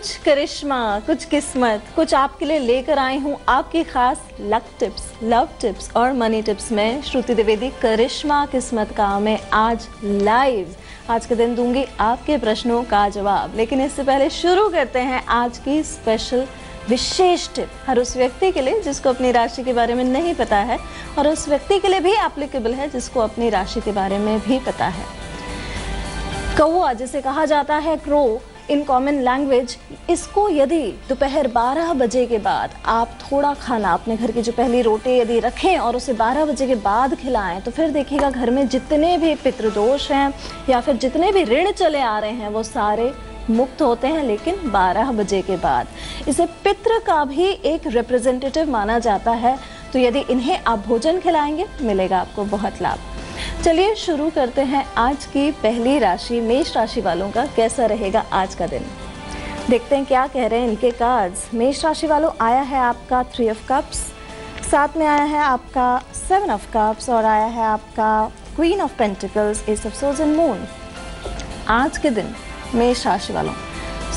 कुछ करिश्मा, कुछ किस्मत, कुछ आपके लिए लेकर आई हूँ आपकी खास लक टिप्स, लव टिप्स और मनी टिप्स में श्रुति द्विवेदी। करिश्मा किस्मत का मैं आज लाइव आज के दिन दूंगी आपके प्रश्नों का जवाब। लेकिन इससे पहले शुरू करते हैं आज की स्पेशल विशेष टिप हर उस व्यक्ति के लिए जिसको अपनी राशि के बारे में नहीं पता है, और उस व्यक्ति के लिए भी एप्लीकेबल है जिसको अपनी राशि के बारे में भी पता है। कौवा जिसे कहा जाता है क्रो इन कॉमन लैंग्वेज, इसको यदि दोपहर 12 बजे के बाद आप थोड़ा खाना अपने घर की जो पहली रोटी यदि रखें और उसे 12 बजे के बाद खिलाएं तो फिर देखिएगा घर में जितने भी पितृदोष हैं या फिर जितने भी ऋण चले आ रहे हैं वो सारे मुक्त होते हैं, लेकिन 12 बजे के बाद। इसे पितृ का भी एक रिप्रेजेंटेटिव माना जाता है, तो यदि इन्हें आप भोजन खिलाएंगे मिलेगा आपको बहुत लाभ। चलिए शुरू करते हैं आज की पहली राशि मेष राशि वालों का कैसा रहेगा आज का दिन। देखते हैं क्या कह रहे हैं इनके कार्ड्स। मेष राशि वालों, आया है आपका 3 ऑफ कप्स, साथ में आया है आपका 7 ऑफ कप्स और आया है आपका queen of pentacles, S of swords and moon. आज के दिन मेष राशि वालों,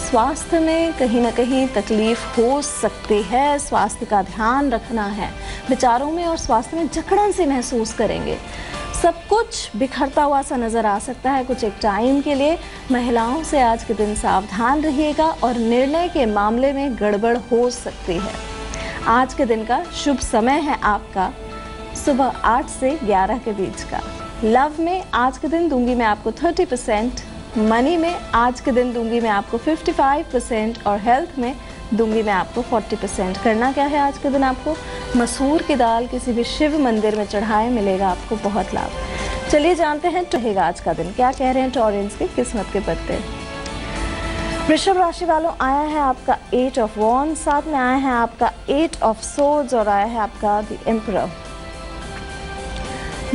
स्वास्थ्य में कहीं ना कहीं तकलीफ हो सकती है, स्वास्थ्य का ध्यान रखना है। विचारों में और स्वास्थ्य में जकड़न से महसूस करेंगे, सब कुछ बिखरता हुआ सा नज़र आ सकता है कुछ एक टाइम के लिए। महिलाओं से आज के दिन सावधान रहिएगा और निर्णय के मामले में गड़बड़ हो सकती है। आज के दिन का शुभ समय है आपका सुबह 8 से 11 के बीच का। लव में आज के दिन दूंगी मैं आपको 30%, मनी में आज के दिन दूंगी मैं आपको 55% और हेल्थ में दूंगी मैं आपको 40%। करना क्या है आज के दिन, आपको मसूर की दाल किसी भी शिव मंदिर में चढ़ाए, मिलेगा आपको बहुत लाभ। चलिए जानते हैं रहेगा आज का दिन क्या कह रहे हैं टॉरेंस के किस्मत के पत्ते। वृषभ राशि वालों, आया है आपका 8 ऑफ वॉन्ड्स, साथ में आया है आपका 8 ऑफ सोर्ड्स और आया है आपका द एम्परर।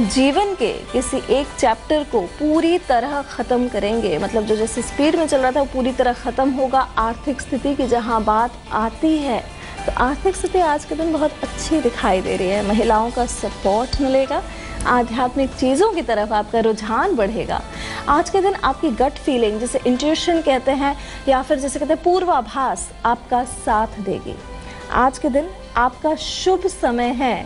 जीवन के किसी एक चैप्टर को पूरी तरह ख़त्म करेंगे, मतलब जो जैसे स्पीड में चल रहा था वो पूरी तरह ख़त्म होगा। आर्थिक स्थिति की जहां बात आती है तो आर्थिक स्थिति आज के दिन बहुत अच्छी दिखाई दे रही है। महिलाओं का सपोर्ट मिलेगा, आध्यात्मिक चीज़ों की तरफ आपका रुझान बढ़ेगा। आज के दिन आपकी गट फीलिंग जिसे इंट्यूशन कहते हैं या फिर जैसे कहते हैं पूर्वाभास आपका साथ देगी। आज के दिन आपका शुभ समय है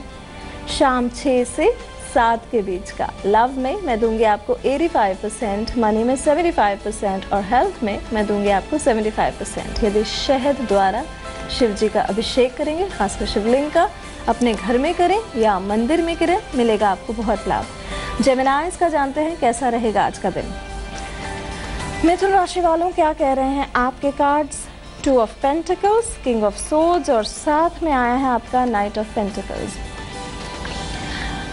शाम 6 से 7 के बीच का। लव में मैं दूंगी आपको 85%, मनी में 75% और हेल्थ में मैं दूंगी आपको 75%। यदि शहद द्वारा शिव जी का अभिषेक करेंगे, खासकर शिवलिंग का, अपने घर में करें या मंदिर में करें, मिलेगा आपको बहुत लाभ। जेमिनाइज का जानते हैं कैसा रहेगा आज का दिन। मिथुन राशि वालों, क्या कह रहे हैं आपके cards. 2 of pentacles, king of swords और साथ में आया है आपका नाइट ऑफ पेंटिकल्स।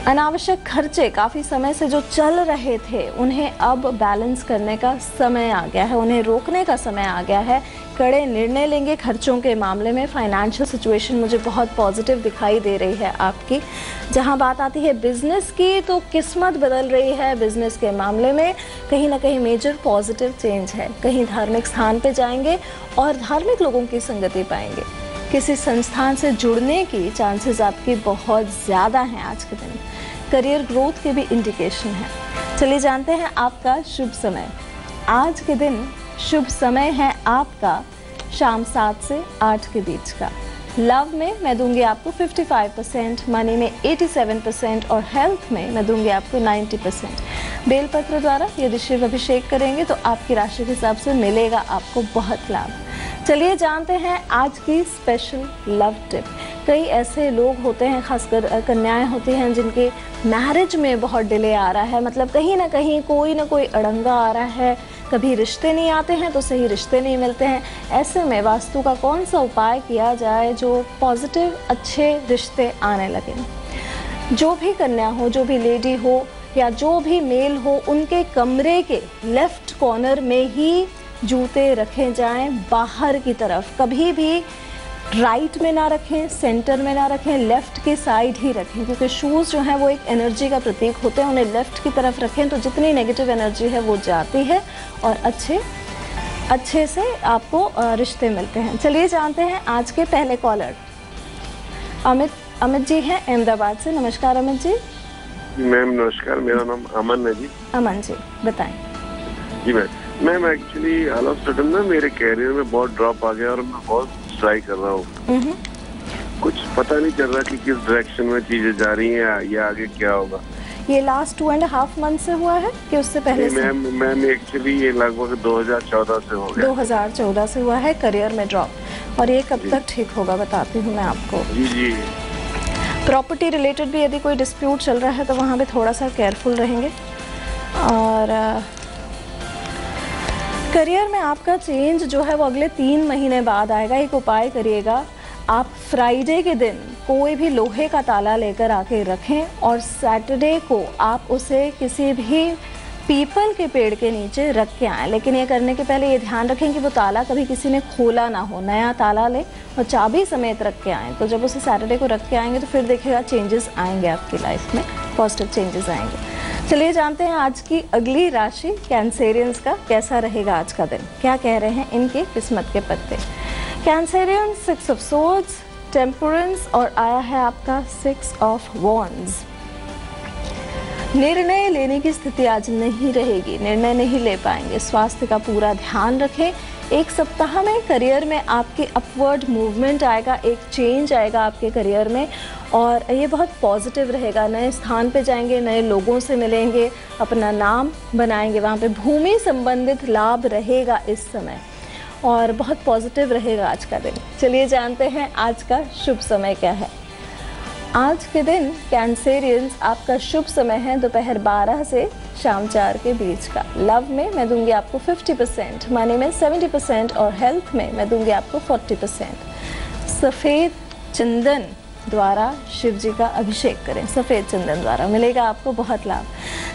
अनावश्यक खर्चे काफ़ी समय से जो चल रहे थे उन्हें अब बैलेंस करने का समय आ गया है, उन्हें रोकने का समय आ गया है। कड़े निर्णय लेंगे खर्चों के मामले में। फाइनेंशियल सिचुएशन मुझे बहुत पॉजिटिव दिखाई दे रही है आपकी। जहां बात आती है बिजनेस की तो किस्मत बदल रही है। बिजनेस के मामले में कहीं ना कहीं मेजर पॉजिटिव चेंज है। कहीं धार्मिक स्थान पे जाएंगे और धार्मिक लोगों की संगति पाएंगे। किसी संस्थान से जुड़ने की चांसेस आपकी बहुत ज़्यादा हैं आज के दिन। करियर ग्रोथ के भी इंडिकेशन है। चलिए जानते हैं आपका शुभ समय। आज के दिन शुभ समय है आपका शाम 7 से 8 के बीच का। लव में मैं दूंगी आपको 55%, मनी में 87% और हेल्थ में मैं दूंगी आपको 90%। बेलपत्र द्वारा यदि शिव अभिषेक करेंगे तो आपकी राशि के हिसाब से मिलेगा आपको बहुत लाभ। चलिए जानते हैं आज की स्पेशल लव टिप। कई ऐसे लोग होते हैं, खासकर कन्याएं होती हैं, जिनके मैरिज में बहुत डिले आ रहा है, मतलब कहीं ना कहीं कोई ना कोई अड़ंगा आ रहा है। कभी रिश्ते नहीं आते हैं तो सही रिश्ते नहीं मिलते हैं। ऐसे में वास्तु का कौन सा उपाय किया जाए जो पॉजिटिव अच्छे रिश्ते आने लगें। जो भी कन्या हो, जो भी लेडी हो या जो भी मेल हो, उनके कमरे के लेफ्ट कॉर्नर में ही जूते रखे जाएं, बाहर की तरफ। कभी भी राइट में ना रखें, सेंटर में ना रखें, लेफ्ट की साइड ही रखें, क्योंकि शूज़ जो हैं वो एक एनर्जी का प्रतीक होते हैं। उन्हें लेफ्ट की तरफ रखें तो जितनी नेगेटिव एनर्जी है वो जाती है और अच्छे से आपको रिश्ते मिलते हैं। चलिए जानते हैं आज के पहले कॉलर। अमित जी हैं अहमदाबाद से। नमस्कार अमित जी। मैम नमस्कार, मेरा नाम अमन है जी। अमन जी बताएं। जी ma'am actually all of sudden ना मेरे कैरियर में बहुत ड्रॉप आ गया और मैं बहुत ट्राई कर रहा हूँ। कुछ पता नहीं चल रहा कि किस डायरेक्शन में चीजें जा रही हैं या आगे क्या होगा। ये लास्ट 2.5 मंथ से हुआ है कि उससे पहले से? मैम एक्चुअली ये लगभग 2014 से हो गया। 2014 से हुआ है करियर में ड्रॉप। और ये कब तक ठीक होगा बताती हूँ मैं आपको। जी। प्रॉपर्टी रिलेटेड भी यदि कोई डिस्प्यूट चल रहा है तो वहाँ पे थोड़ा सा केयरफुल रहेंगे। और करियर में आपका चेंज जो है वो अगले 3 महीने बाद आएगा। एक उपाय करिएगा, आप फ्राइडे के दिन कोई भी लोहे का ताला लेकर आके रखें और सैटरडे को आप उसे किसी भी पीपल के पेड़ के नीचे रख के आएँ। लेकिन ये करने के पहले ये ध्यान रखें कि वो ताला कभी किसी ने खोला ना हो। नया ताला लें और चाबी समेत रख के आएँ। तो जब उसे सैटरडे को रख के आएंगे तो फिर देखिएगा चेंजेस आएंगे आपकी लाइफ में, पॉजिटिव चेंजेस आएंगे। चलिए जानते हैं आज की अगली राशि कैंसेरियंस का कैसा रहेगा आज का दिन। क्या कह रहे हैं इनके किस्मत के पत्ते। कैंसेरियन 6 ऑफ सोर्ड्स, टेम्परेंस और आया है आपका 6 ऑफ वॉन्ड्स। निर्णय लेने की स्थिति आज नहीं रहेगी, निर्णय नहीं ले पाएंगे। स्वास्थ्य का पूरा ध्यान रखें। एक सप्ताह में करियर में आपके अपवर्ड मूवमेंट आएगा, एक चेंज आएगा आपके करियर में और ये बहुत पॉजिटिव रहेगा। नए स्थान पे जाएंगे, नए लोगों से मिलेंगे, अपना नाम बनाएंगे। वहाँ पे भूमि संबंधित लाभ रहेगा इस समय और बहुत पॉजिटिव रहेगा आज का दिन। चलिए जानते हैं आज का शुभ समय क्या है। आज के दिन कैंसेरियंस आपका शुभ समय है दोपहर 12 से शाम 4 के बीच का। लव में मैं दूंगी आपको 50%, मनी में 70% और हेल्थ में मैं दूंगी आपको 40%। सफ़ेद चंदन द्वारा शिव जी का अभिषेक करें, सफ़ेद चंदन द्वारा मिलेगा आपको बहुत लाभ।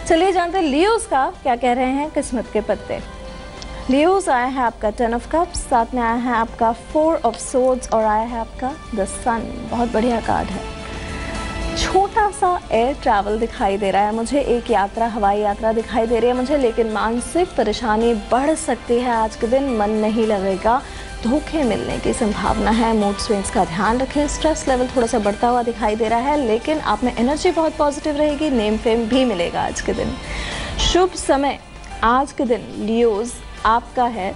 चलिए जानते हैं लियोस का क्या कह रहे हैं किस्मत के पत्ते। लियोस आया है आपका 10 ऑफ कप्स, साथ में आया है आपका 4 ऑफ सोर्ड्स और आया है आपका द सन। बहुत बढ़िया कार्ड है। छोटा सा एयर ट्रैवल दिखाई दे रहा है मुझे, एक यात्रा, हवाई यात्रा दिखाई दे रही है मुझे, लेकिन मानसिक परेशानी बढ़ सकती है आज के दिन। मन नहीं लगेगा, धोखे मिलने की संभावना है। मूड स्विंग्स का ध्यान रखें। स्ट्रेस लेवल थोड़ा सा बढ़ता हुआ दिखाई दे रहा है, लेकिन आप में एनर्जी बहुत पॉजिटिव रहेगी। नेम फेम भी मिलेगा आज के दिन। शुभ समय आज के दिन लियोज आपका है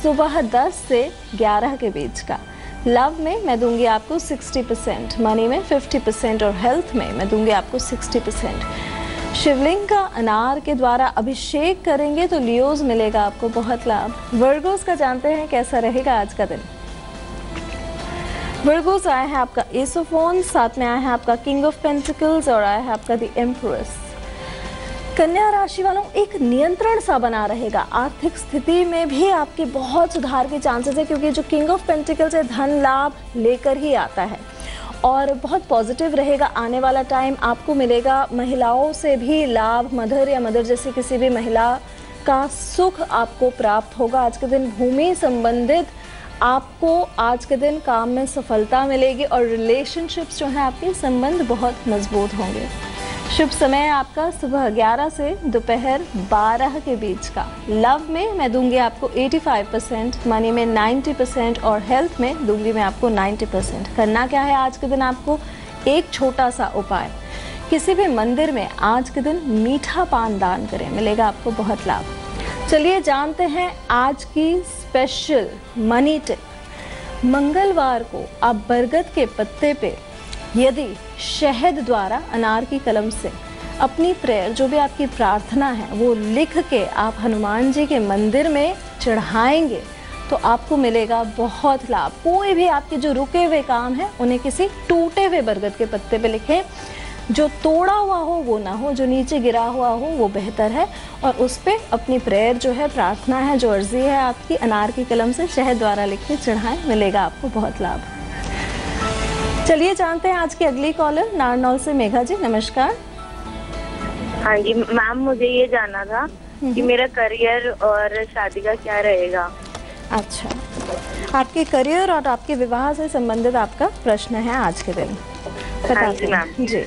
सुबह 10 से 11 के बीच का। लव में मैं दूंगी आपको 60%, मनी में 50% और हेल्थ में मैं दूंगी आपको 60%। शिवलिंग का अनार के द्वारा अभिषेक करेंगे तो लियोज मिलेगा आपको बहुत लाभ। वर्गोस का जानते हैं कैसा रहेगा आज का दिन। वर्गोस आया है आपका एस ऑफ वॉन्ड्स, साथ में आया है आपका किंग ऑफ पेंटिकल्स और आया है आपका द एम्प्रेस। कन्या राशि वालों एक नियंत्रण सा बना रहेगा। आर्थिक स्थिति में भी आपके बहुत सुधार के चांसेस है, क्योंकि जो किंग ऑफ पेंटिकल्स है धन लाभ लेकर ही आता है और बहुत पॉजिटिव रहेगा। आने वाला टाइम आपको मिलेगा महिलाओं से भी लाभ। मदर या मदर जैसी किसी भी महिला का सुख आपको प्राप्त होगा आज के दिन। भूमि संबंधित आपको आज के दिन काम में सफलता मिलेगी और रिलेशनशिप्स जो हैं आपके संबंध बहुत मजबूत होंगे। शुभ समय आपका सुबह 11 से दोपहर 12 के बीच का। लव में मैं दूंगी आपको 85%, मनी में 90% और हेल्थ में दूंगी मैं आपको 90%। करना क्या है आज के दिन आपको, एक छोटा सा उपाय, किसी भी मंदिर में आज के दिन मीठा पान दान करें, मिलेगा आपको बहुत लाभ। चलिए जानते हैं आज की स्पेशल मनी टिप। मंगलवार को आप बरगद के पत्ते पे यदि शहद द्वारा अनार की कलम से अपनी प्रेयर, जो भी आपकी प्रार्थना है, वो लिख के आप हनुमान जी के मंदिर में चढ़ाएंगे तो आपको मिलेगा बहुत लाभ। कोई भी आपके जो रुके हुए काम हैं उन्हें किसी टूटे हुए बरगद के पत्ते पे लिखें। जो तोड़ा हुआ हो वो ना हो, जो नीचे गिरा हुआ हो वो बेहतर है, और उस पर अपनी प्रेयर जो है, प्रार्थना है, जो अर्जी है आपकी, अनार की कलम से शहद द्वारा लिख के चढ़ाएं, मिलेगा आपको बहुत लाभ। चलिए जानते हैं आज की अगली कॉलर नारनौल से मेघा जी। नमस्कार। हाँ जी मैम, मुझे ये जानना था कि मेरा करियर और शादी का क्या रहेगा। अच्छा, आपके करियर और आपके विवाह से संबंधित आपका प्रश्न है आज के दिन, बताते हैं जी।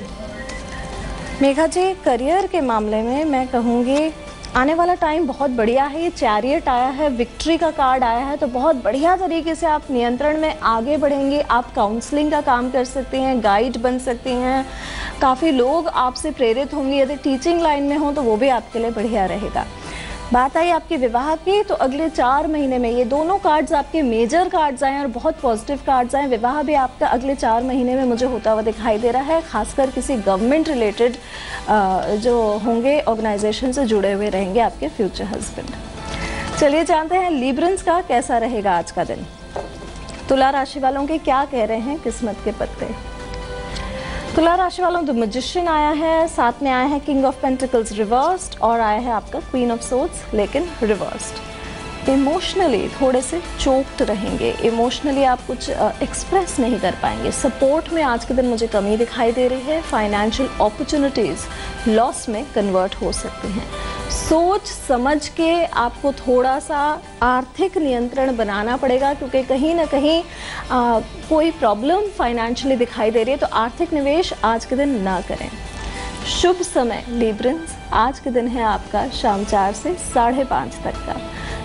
मेघा जी, करियर के मामले में मैं कहूँगी आने वाला टाइम बहुत बढ़िया है। ये चैरियट आया है, विक्ट्री का कार्ड आया है, तो बहुत बढ़िया तरीके से आप नियंत्रण में आगे बढ़ेंगे। आप काउंसलिंग का काम कर सकते हैं, गाइड बन सकती हैं, काफ़ी लोग आपसे प्रेरित होंगे। यदि टीचिंग लाइन में हो तो वो भी आपके लिए बढ़िया रहेगा। बात आई आपके विवाह की, तो अगले 4 महीने में ये दोनों कार्ड्स आपके मेजर कार्ड्स आए और बहुत पॉजिटिव कार्ड्स आए। विवाह भी आपका अगले 4 महीने में मुझे होता हुआ दिखाई दे रहा है, खासकर किसी गवर्नमेंट रिलेटेड जो होंगे ऑर्गेनाइजेशन से जुड़े हुए रहेंगे आपके फ्यूचर हस्बैंड। चलिए जानते हैं लिब्रन्स का कैसा रहेगा आज का दिन। तुला राशि वालों के क्या कह रहे हैं किस्मत के पत्ते। तुला राशि वालों द मैजिशियन आया है, साथ में आया है किंग ऑफ पेंटिकल्स रिवर्स्ड और आया है आपका क्वीन ऑफ सोर्ड्स लेकिन रिवर्स्ड। इमोशनली थोड़े से चोक्ड रहेंगे, इमोशनली आप कुछ एक्सप्रेस नहीं कर पाएंगे। सपोर्ट में आज के दिन मुझे कमी दिखाई दे रही है। फाइनेंशियल अपॉर्चुनिटीज़ लॉस में कन्वर्ट हो सकती हैं। सोच समझ के आपको थोड़ा सा आर्थिक नियंत्रण बनाना पड़ेगा, क्योंकि कहीं ना कहीं कोई प्रॉब्लम फाइनेंशियली दिखाई दे रही है, तो आर्थिक निवेश आज के दिन ना करें। शुभ समय लिब्रन्स आज के दिन है आपका शाम 4 से 5:30 तक का।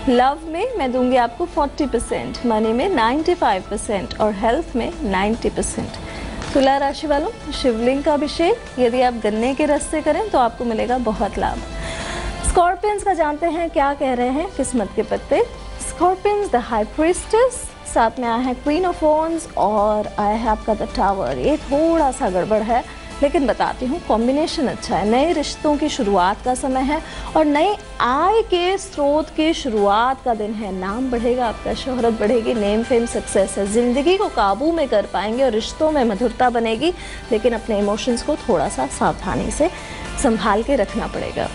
लव में मैं दूंगी आपको 40%, मनी में 95% और हेल्थ में 90%। तुला राशि वालों शिवलिंग का अभिषेक यदि आप गन्ने के रस से करें तो आपको मिलेगा बहुत लाभ। स्कॉर्पियंस का जानते हैं क्या कह रहे हैं किस्मत के पत्ते। स्कॉर्पियंस द हाई प्रीस्टेस, साथ में आया है क्वीन ऑफ वॉन्ड्स और आया है आपका द टावर। ये थोड़ा सा गड़बड़ है लेकिन बताती हूँ कॉम्बिनेशन अच्छा है। नए रिश्तों की शुरुआत का समय है और नए आय के स्रोत की शुरुआत का दिन है। नाम बढ़ेगा आपका, शोहरत बढ़ेगी, नेम फेम सक्सेस है। ज़िंदगी को काबू में कर पाएंगे और रिश्तों में मधुरता बनेगी, लेकिन अपने इमोशंस को थोड़ा सा सावधानी से संभाल के रखना पड़ेगा।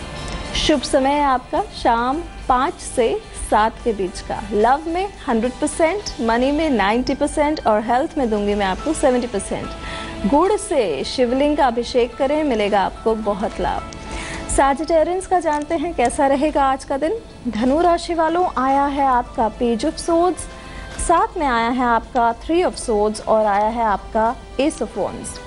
शुभ समय है आपका शाम 5 से 7 के बीच का। लव में 100%, मनी में 90% और हेल्थ में दूंगी मैं आपको 70%। गुड़ से शिवलिंग का अभिषेक करें, मिलेगा आपको बहुत लाभ। सैजिटेरियंस का जानते हैं कैसा रहेगा आज का दिन। धनु राशि वालों आया है आपका पेज ऑफ सोर्ड्स, साथ में आया है आपका 3 ऑफ सोर्ड्स और आया है आपका एस ऑफ वॉन्ड्स।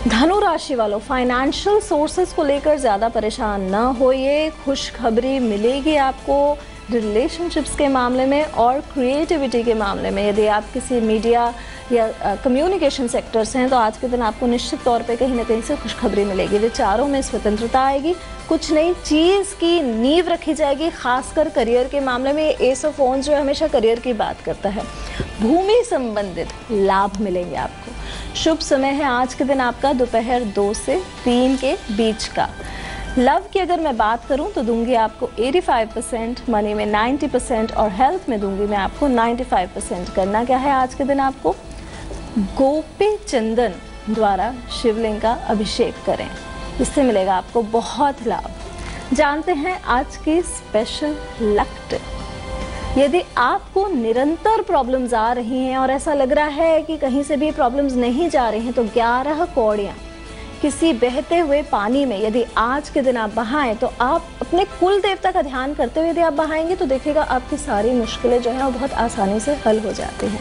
धनु राशि वालों फाइनेंशियल सोर्सेज को लेकर ज़्यादा परेशान ना होइए, खुशखबरी मिलेगी आपको रिलेशनशिप्स के मामले में और क्रिएटिविटी के मामले में। यदि आप किसी मीडिया या कम्युनिकेशन सेक्टर से हैं तो आज के दिन आपको निश्चित तौर पे कहीं ना कहीं से खुशखबरी मिलेगी। विचारों में स्वतंत्रता आएगी, कुछ नई चीज़ की नींव रखी जाएगी, खासकर करियर के मामले में। एस ऑफ वॉन्ड्स जो है हमेशा करियर की बात करता है। भूमि संबंधित लाभ मिलेंगे आपको। शुभ समय है आज के दिन आपका दोपहर 2 से 3 के बीच का। लव की अगर मैं बात करूं तो दूंगी आपको 85%, मनी में 90% और हेल्थ में दूंगी मैं आपको 95%। करना क्या है आज के दिन आपको गोपी चंदन द्वारा शिवलिंग का अभिषेक करें, इससे मिलेगा आपको बहुत लाभ। जानते हैं आज की स्पेशल लक टिप। यदि आपको निरंतर प्रॉब्लम्स आ रही हैं और ऐसा लग रहा है कि कहीं से भी प्रॉब्लम्स नहीं जा रही हैं, तो 11 कौड़ियाँ किसी बहते हुए पानी में यदि आज के दिन आप बहाएं, तो आप अपने कुल देवता का ध्यान करते हुए यदि आप बहाएंगे तो देखिएगा आपकी सारी मुश्किलें जो हैं वो बहुत आसानी से हल हो जाती हैं।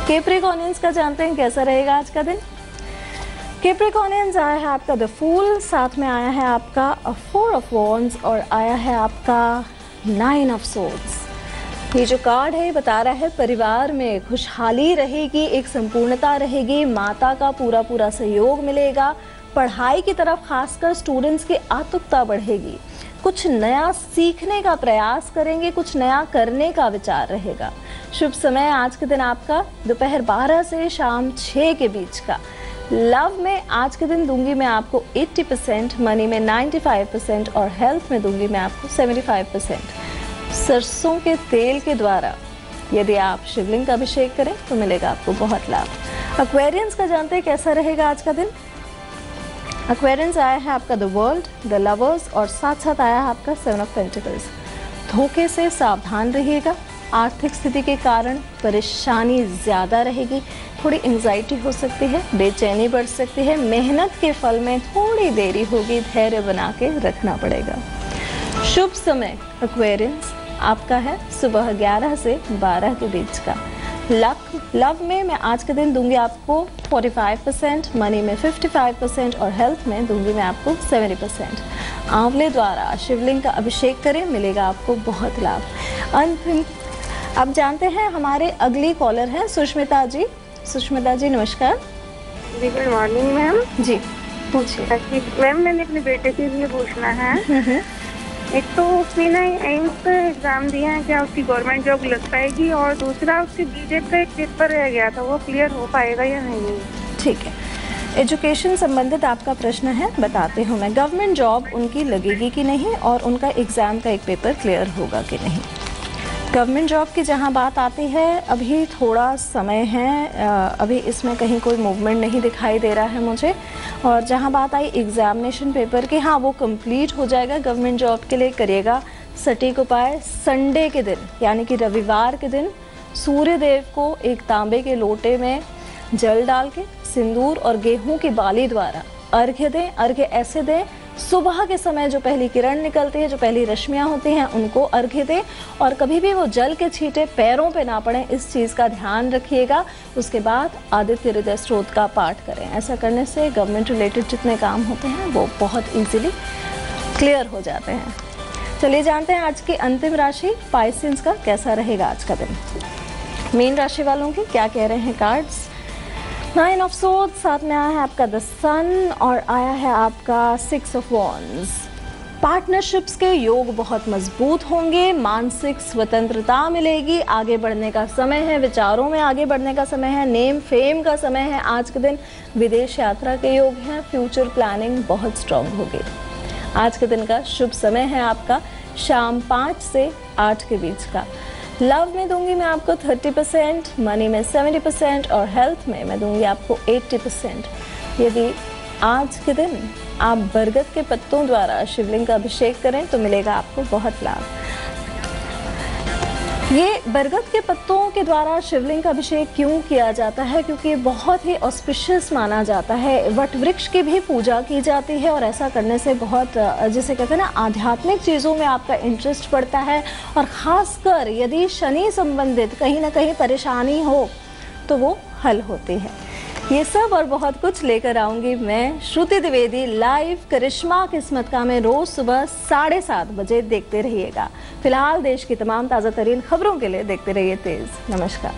कैप्रिकॉर्नियंस का जानते हैं कैसा रहेगा आज का दिन। कैप्रिकॉर्नियंस आया है आपका द फूल, साथ में आया है आपका 4 ऑफ वॉन्ड्स और आया है आपका 9 ऑफ सोर्ड्स। ये जो कार्ड है बता रहा है परिवार में खुशहाली रहेगी, एक संपूर्णता रहेगी, माता का पूरा सहयोग मिलेगा, पढ़ाई की तरफ खासकर स्टूडेंट्स की आतुकता बढ़ेगी, कुछ नया सीखने का प्रयास करेंगे, कुछ नया करने का विचार रहेगा। शुभ समय आज के दिन आपका दोपहर 12 से शाम 6 के बीच का। लव में आज के दिन दूंगी मैं आपको 80%, मनी में 95% और हेल्थ में दूंगी मैं आपको 75%। सरसों के तेल के द्वारा यदि आप शिवलिंग का अभिषेक करें तो मिलेगा आपको बहुत लाभ। एक्वेरियंस का जानते हैं कैसा रहेगा आज का दिन। एक्वेरियंस आया है आपका द वर्ल्ड, द लवर्स और साथ साथ आया है आपका 7 ऑफ पेंटिकल्स। धोखे से सावधान रहिएगा, आर्थिक स्थिति के कारण परेशानी ज़्यादा रहेगी, थोड़ी एंजाइटी हो सकती है, बेचैनी बढ़ सकती है, मेहनत के फल में थोड़ी देरी होगी, धैर्य बना के रखना पड़ेगा। शुभ समय एक्वेरियंस आपका है सुबह 11 से 12 के बीच का। लव में मैं आज के दिन दूंगी आपको 45%, मनी में 55% और हेल्थ में दूंगी मैं आपको 70%। आंवले द्वारा शिवलिंग का अभिषेक करें, मिलेगा आपको बहुत लाभ। अंतिम अब जानते हैं हमारे अगली कॉलर हैं सुष्मिता जी। सुष्मिता जी नमस्कार। जी गुड मॉर्निंग मैम। जी पूछिए। मैम मैंने अपने बेटे के लिए पूछना है एक तो उसने ना एम्स का एग्जाम दिया है, क्या उसकी गवर्नमेंट जॉब लग पाएगी, और दूसरा उसके बीजेड का एक पेपर रह गया था, वो क्लियर हो पाएगा या नहीं? ठीक है, एजुकेशन संबंधित आपका प्रश्न है, बताते हूँ मैं। गवर्नमेंट जॉब उनकी लगेगी कि नहीं और उनका एग्ज़ाम का एक पेपर क्लियर होगा कि नहीं। गवर्नमेंट जॉब की जहाँ बात आती है, अभी थोड़ा समय है, अभी इसमें कहीं कोई मूवमेंट नहीं दिखाई दे रहा है मुझे। और जहाँ बात आई एग्ज़ामिनेशन पेपर की, हाँ वो कंप्लीट हो जाएगा। गवर्नमेंट जॉब के लिए करिएगा सटीक उपाय। संडे के दिन यानी कि रविवार के दिन सूर्य देव को एक तांबे के लोटे में जल डाल के सिंदूर और गेहूं की बाली द्वारा अर्घ्य दें। अर्घ्य ऐसे दें, सुबह के समय जो पहली किरण निकलती है, जो पहली रश्मियां होती हैं, उनको अर्घ्य दें। और कभी भी वो जल के छींटे पैरों पे ना पड़ें, इस चीज़ का ध्यान रखिएगा। उसके बाद आदित्य हृदय स्त्रोत का पाठ करें। ऐसा करने से गवर्नमेंट रिलेटेड जितने काम होते हैं वो बहुत ईजिली क्लियर हो जाते हैं। चलिए जानते हैं आज की अंतिम राशि पाइसेंस का कैसा रहेगा आज का दिन। मीन राशि वालों की क्या कह रहे हैं कार्ड्स। 9 ऑफ सोर्ड्स, साथ में आया है आपका द सन और आया है आपका 6 ऑफ वॉन्ड्स। पार्टनरशिप्स के योग बहुत मजबूत होंगे, मानसिक स्वतंत्रता मिलेगी, आगे बढ़ने का समय है, विचारों में आगे बढ़ने का समय है, नेम फेम का समय है। आज के दिन विदेश यात्रा के योग हैं, फ्यूचर प्लानिंग बहुत स्ट्रांग होगी। आज के दिन का शुभ समय है आपका शाम 5 से 8 के बीच का। लव में दूंगी मैं आपको 30%, मनी में 70% और हेल्थ में मैं दूंगी आपको 80%। यदि आज के दिन आप बरगद के पत्तों द्वारा शिवलिंग का अभिषेक करें तो मिलेगा आपको बहुत लाभ। ये बरगद के पत्तों के द्वारा शिवलिंग का अभिषेक क्यों किया जाता है? क्योंकि ये बहुत ही ऑस्पिशियस माना जाता है। वट वृक्ष की भी पूजा की जाती है और ऐसा करने से बहुत, जिसे कहते हैं ना, आध्यात्मिक चीज़ों में आपका इंटरेस्ट बढ़ता है। और ख़ासकर यदि शनि संबंधित कहीं ना कहीं परेशानी हो तो वो हल होती है। ये सब और बहुत कुछ लेकर आऊँगी मैं, श्रुति द्विवेदी, लाइव करिश्मा किस्मत का में रोज़ सुबह 7:30 बजे। देखते रहिएगा। फिलहाल देश की तमाम ताज़ा तरीन खबरों के लिए देखते रहिए तेज़। नमस्कार।